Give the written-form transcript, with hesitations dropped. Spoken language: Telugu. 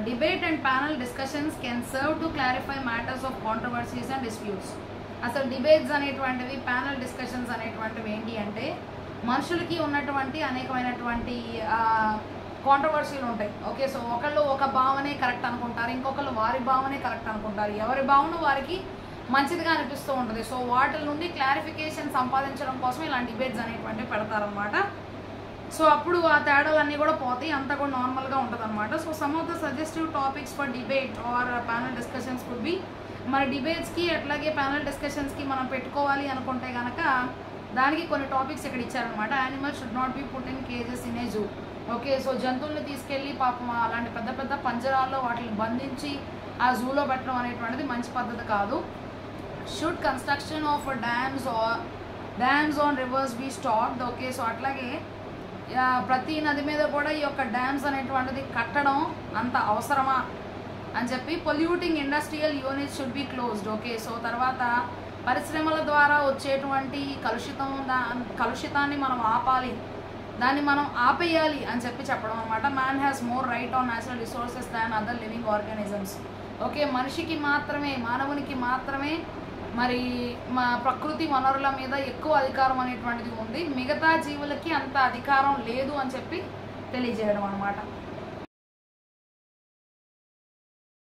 Debate and panel discussions can serve to clarify matters of controversies and disputes. అసలు డిబేట్స్ అనేటువంటివి, ప్యానల్ డిస్కషన్స్ అనేటువంటివి ఏంటి అంటే మనుషులకి ఉన్నటువంటి అనేకమైనటువంటి కాంట్రవర్సీలు ఉంటాయి. ఓకే, సో ఒకళ్ళు ఒక భావనే కరెక్ట్ అనుకుంటారు, ఇంకొకళ్ళు వారి భావనే కరెక్ట్ అనుకుంటారు, ఎవరి భావన వారికి మంచిదిగా అనిపిస్తూ ఉంటుంది. సో వాటి నుండి క్లారిఫికేషన్ సంపాదించడం కోసం ఇలాంటి డిబేట్స్ అనేటువంటివి పెడతారనమాట. సో అప్పుడు ఆ తేడాలన్నీ కూడా పోతాయి, అంతా కూడా నార్మల్గా ఉంటుంది అనమాట. So some of the suggestive topics for debate or panel discussions could be, మన డిబేట్స్కి అట్లాగే ప్యానల్ డిస్కషన్స్కి మనం పెట్టుకోవాలి అనుకుంటే కనుక దానికి కొన్ని టాపిక్స్ ఇక్కడ ఇచ్చారనమాట. Animal should not be put in kgs in a zoo. Okay, so జంతువుల్ని తీసుకెళ్ళి పాపం అలాంటి పెద్ద పెద్ద పంజరాల్లో వాటిని బంధించి ఆ జూలో పెట్టడం అనేటువంటిది మంచి పద్ధతి కాదు. Should construction of dams on rivers be stopped. Okay, so అట్లాగే ప్రతి నది మీద కూడా ఈ యొక్క డ్యామ్స్ అనేటువంటిది కట్టడం అంత అవసరమా అని చెప్పి. Polluting industrial units should be closed. Okay, so తర్వాత పరిశ్రమల ద్వారా వచ్చేటువంటి కలుషితాన్ని మనం ఆపాలి, దాన్ని మనం ఆపేయాలి అని చెప్పి చెప్పడం అనమాట. Man has more right on natural resources than other living organisms. Okay, మనిషికి మాత్రమే, మానవునికి మాత్రమే మరి ప్రకృతి వనరుల మీద ఎక్కువ అధికారం అనేటువంటిది ఉంది, మిగతా జీవులకి అంత అధికారం లేదు అని చెప్పి తెలియజేయడం అనమాట.